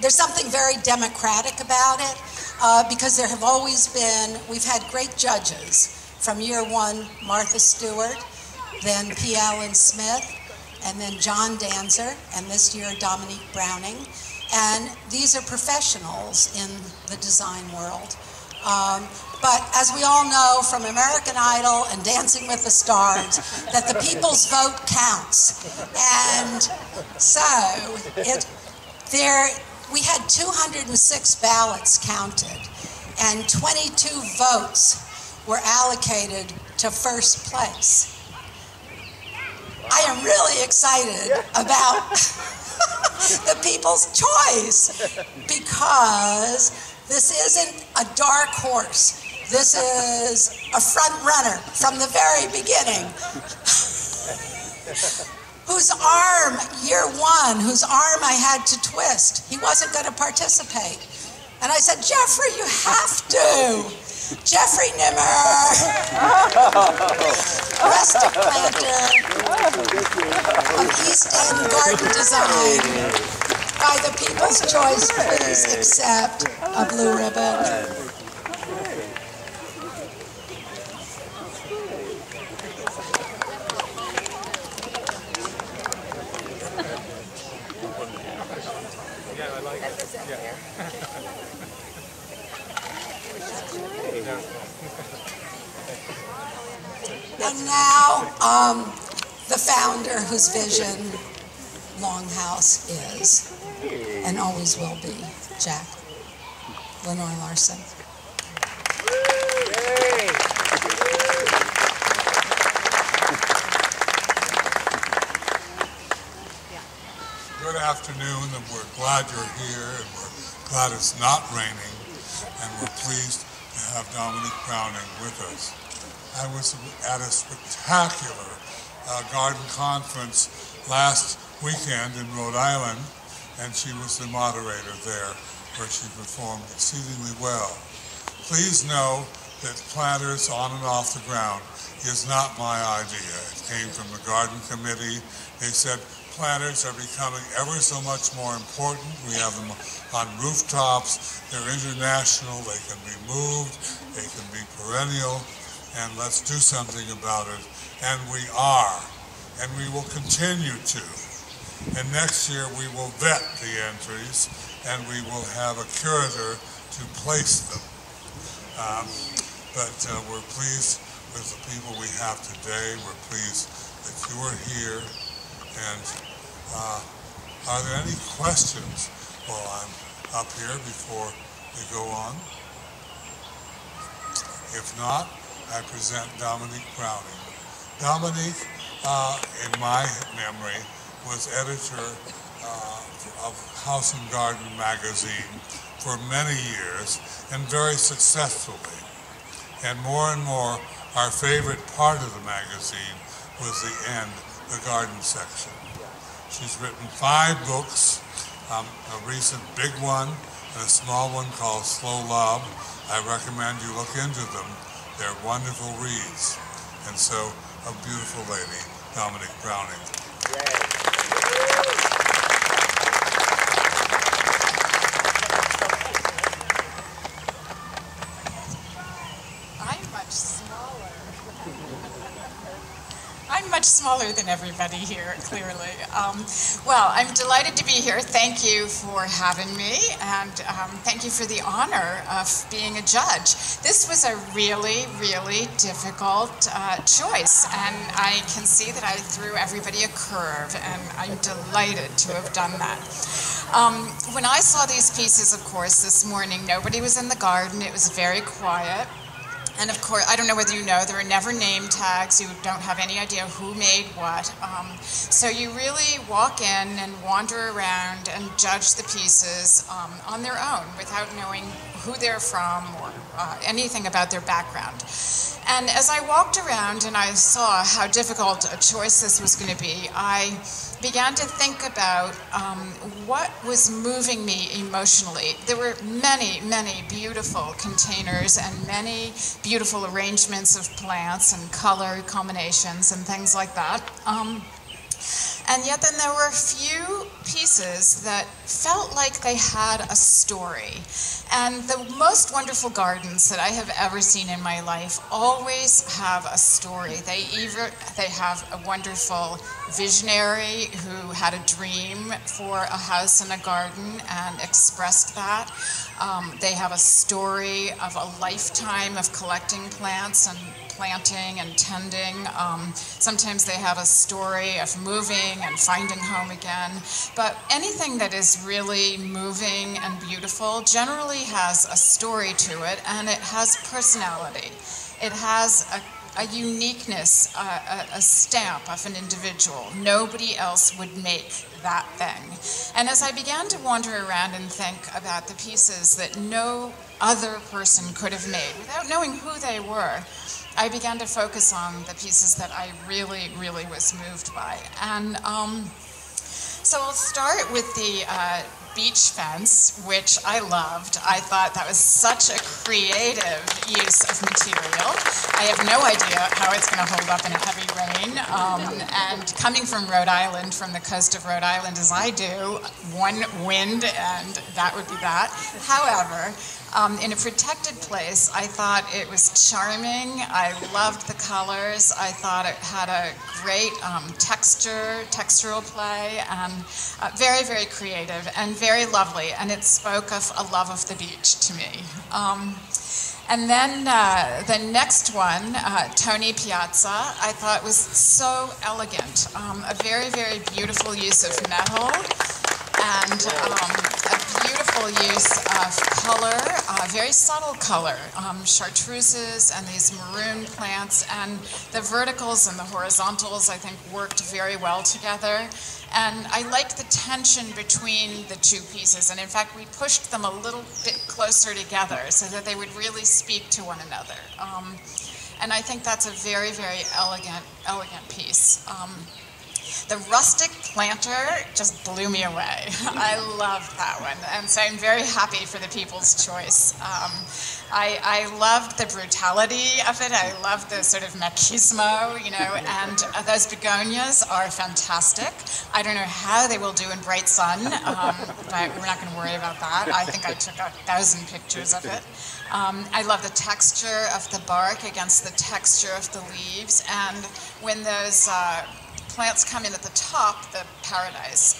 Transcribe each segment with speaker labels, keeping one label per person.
Speaker 1: There's something very democratic about it because there have always been, we've had great judges from year one, Martha Stewart, then P. Allen Smith, and then John Danzer, and this year Dominique Browning. And these are professionals in the design world. But as we all know from American Idol and Dancing with the Stars, that the people's vote counts. And so we had 206 ballots counted, and 22 votes were allocated to first place. I am really excited about the people's choice because this isn't a dark horse. This is a front runner from the very beginning. Whose arm, year one, whose arm I had to twist. He wasn't going to participate. And I said, Jeffrey, you have to. Jeffrey Nimmer, rustic planter of East End Garden Design. By the people's choice, please accept a blue ribbon. And now, the founder whose vision Longhouse is, and always will be, Jack Lenore Larson.
Speaker 2: Good afternoon, and we're glad you're here, and we're glad it's not raining, and we're pleased to have Dominique Browning with us. I was at a spectacular garden conference last weekend in Rhode Island, and she was the moderator there, where she performed exceedingly well. Please know that planters on and off the ground is not my idea. It came from the garden committee. They said planters are becoming ever so much more important. We have them on rooftops. They're international. They can be moved. They can be perennial. And let's do something about it. And we are. And we will continue to. And next year we will vet the entries, and we will have a curator to place them. But we're pleased with the people we have today. We're pleased that you are here. And are there any questions while I'm up here before we go on? If not, I present Dominique Browning. Dominique, in my memory, was editor of House and Garden magazine for many years, and very successfully. And more, our favorite part of the magazine was the end, the garden section. She's written 5 books, a recent big one and a small one called Slow Love. I recommend you look into them. They're wonderful reads. And so, a beautiful lady, Dominique Browning.
Speaker 3: I'm much smaller than everybody here, clearly. Well, I'm delighted to be here. Thank you for having me, and thank you for the honor of being a judge. This was a really, really difficult choice, and I can see that I threw everybody a curve, and I'm delighted to have done that. When I saw these pieces, of course, this morning, nobody was in the garden. It was very quiet. And of course, I don't know whether you know, there are never name tags. You don't have any idea who made what. So you really walk in and wander around and judge the pieces on their own without knowing who they're from or anything about their background. And as I walked around and I saw how difficult a choice this was going to be, I began to think about what was moving me emotionally. There were many, many beautiful containers and many beautiful arrangements of plants and color combinations and things like that. And yet then there were a few pieces that felt like they had a story. And the most wonderful gardens that I have ever seen in my life always have a story. They have a wonderful visionary who had a dream for a house and a garden and expressed that. They have a story of a lifetime of collecting plants and planting and tending. Sometimes they have a story of moving and finding home again. But anything that is really moving and beautiful generally has a story to it, and it has personality. It has a uniqueness, a stamp of an individual. Nobody else would make that thing. And as I began to wander around and think about the pieces that no other person could have made, without knowing who they were, I began to focus on the pieces that I really, really was moved by. And so I'll start with the beach fence, which I loved. I thought that was such a creative use of material. I have no idea how it's going to hold up in a heavy rain. And coming from Rhode Island, from the coast of Rhode Island as I do, one wind and that would be that. However, in a protected place, I thought it was charming. I loved the colors. I thought it had a great textural play, and very, very creative and very lovely. And it spoke of a love of the beach to me. And then the next one, Tony Piazza, I thought was so elegant. A very, very beautiful use of metal and a beautiful use of color, very subtle color, chartreuses and these maroon plants, and the verticals and the horizontals I think worked very well together. And I liked the tension between the two pieces, and in fact we pushed them a little bit closer together so that they would really speak to one another. And I think that's a very, very elegant piece. The rustic planter just blew me away. I loved that one, and so I'm very happy for the People's Choice. I loved the brutality of it. I loved the sort of machismo, you know, and those begonias are fantastic. I don't know how they will do in bright sun, but we're not going to worry about that. I think I took 1,000 pictures of it. I love the texture of the bark against the texture of the leaves, and when those plants come in at the top, the paradise,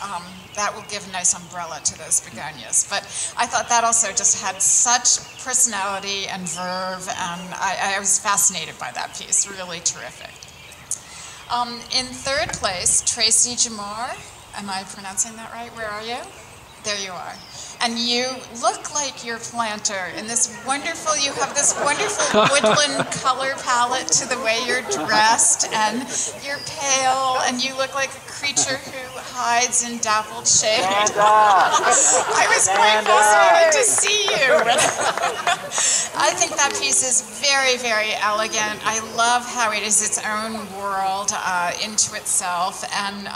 Speaker 3: that will give a nice umbrella to those begonias. But I thought that also just had such personality and verve, and I was fascinated by that piece, really terrific. In third place, Tracy Jamar. Am I pronouncing that right? Where are you? There you are. And you look like your planter in this wonderful, you have this wonderful woodland color palette to the way you're dressed, and you're pale, and you look like a creature who hides in dappled shade. I was quite fascinated to see you. I think that piece is very, very elegant. I love how it is its own world into itself, and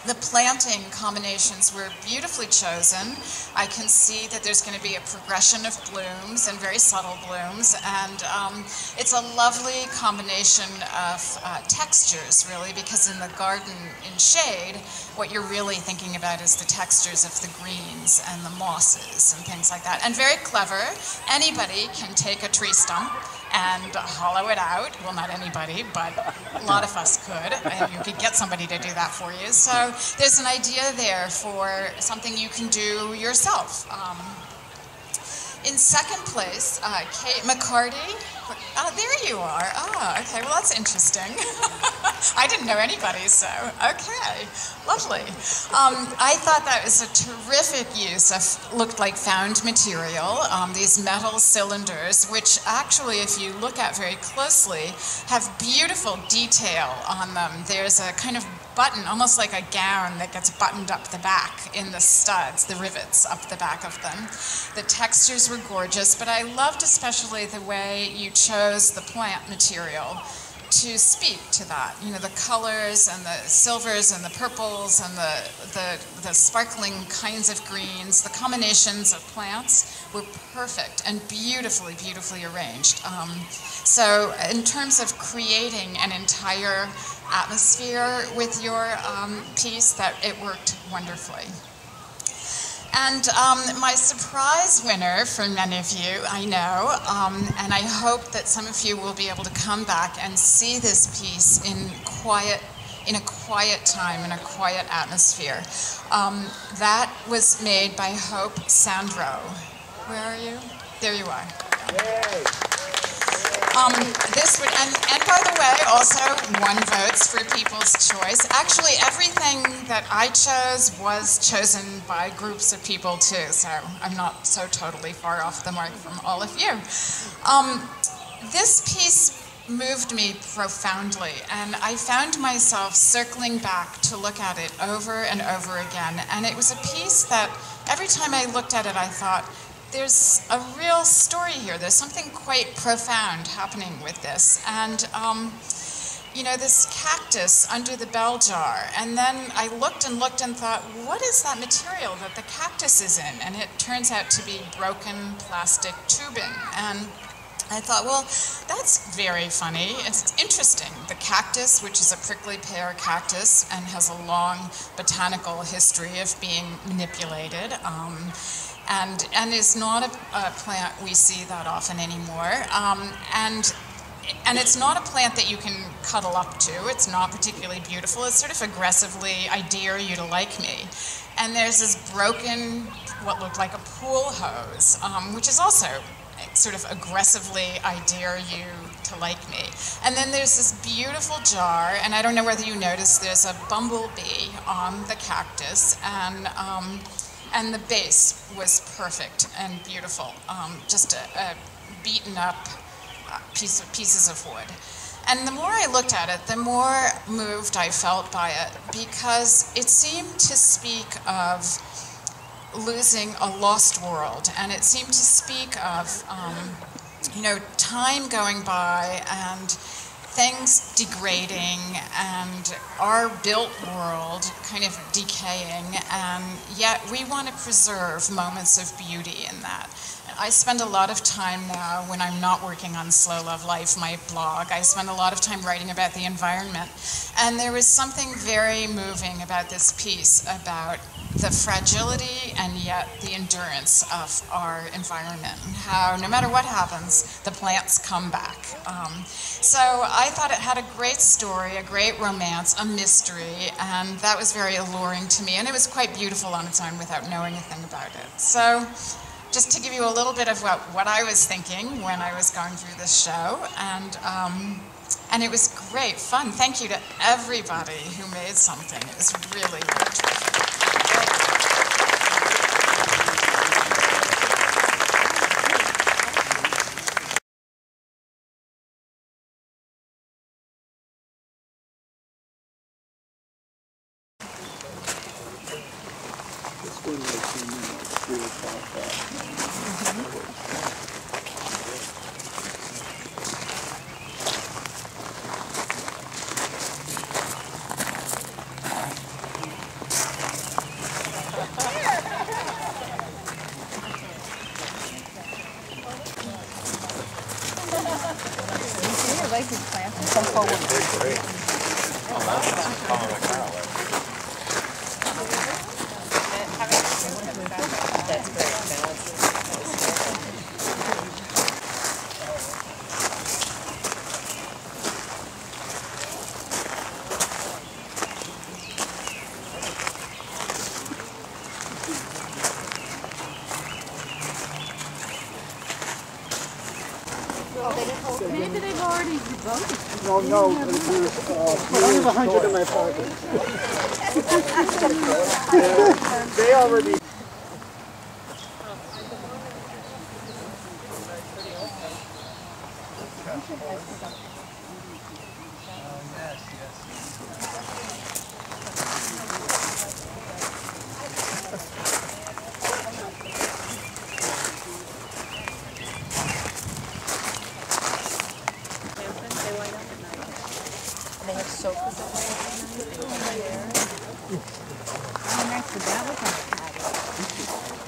Speaker 3: the planting combinations were beautifully chosen. I can see that there's going to be a progression of blooms and very subtle blooms, and it's a lovely combination of textures, really, because in the garden in shade, what you're really thinking about is the textures of the greens and the mosses and things like that. And very clever. Anybody can take a tree stump and hollow it out. Well, not anybody, but a lot of us could. And you could get somebody to do that for you. So there's an idea there for something you can do yourself. In second place, Kate McCarty. There you are. Oh, okay. Well, that's interesting. I didn't know anybody, so okay. Lovely. I thought that was a terrific use of, looked like found material, these metal cylinders, which actually, if you look at very closely, have beautiful detail on them. There's a kind of button, almost like a gown that gets buttoned up the back in the studs, the rivets up the back of them. The textures were gorgeous, but I loved especially the way you chose the plant material to speak to that. You know, the colors and the silvers and the purples and the sparkling kinds of greens, the combinations of plants were perfect and beautifully, beautifully arranged. So in terms of creating an entire atmosphere with your piece that it worked wonderfully. And my surprise winner for many of you, I know, and I hope that some of you will be able to come back and see this piece in a quiet time, in a quiet atmosphere. That was made by Hope Sandro. Where are you? There you are. Yay. This would, and by the way, also won votes for People's Choice. Actually, everything that I chose was chosen by groups of people too, so I'm not so totally far off the mark from all of you. This piece moved me profoundly, and I found myself circling back to look at it over and over again, and it was a piece that every time I looked at it I thought, there's a real story here. There's something quite profound happening with this. And, you know, this cactus under the bell jar. And then I looked and thought, what is that material that the cactus is in? And it turns out to be broken plastic tubing. And I thought, well, that's very funny. It's interesting. The cactus, which is a prickly pear cactus and has a long botanical history of being manipulated, and is not a plant we see that often anymore. And it's not a plant that you can cuddle up to. It's not particularly beautiful. It's sort of aggressively, I dare you to like me. And there's this broken, what looked like a pool hose, which is also sort of aggressively, I dare you to like me. And then there's this beautiful jar, and I don't know whether you noticed, there's a bumblebee on the cactus, and the base was perfect and beautiful, just a beaten up pieces of wood. And the more I looked at it, the more moved I felt by it, because it seemed to speak of losing a lost world, and it seemed to speak of, you know, time going by and things degrading and our built world kind of decaying, and yet we want to preserve moments of beauty in that. I spend a lot of time now, when I'm not working on Slow Love Life, my blog, I spend a lot of time writing about the environment. And there was something very moving about this piece, about the fragility and yet the endurance of our environment, and how no matter what happens, the plants come back. So I thought it had a great story, a great romance, a mystery, and that was very alluring to me, and it was quite beautiful on its own without knowing anything about it. So just to give you a little bit of what I was thinking when I was going through this show, and it was great fun. Thank you to everybody who made something. It was really, really terrific.
Speaker 4: Maybe they've already voted.
Speaker 5: No, there's 100 in my pocket. They already...
Speaker 4: They have sofas that way. How nice would that look on the patio?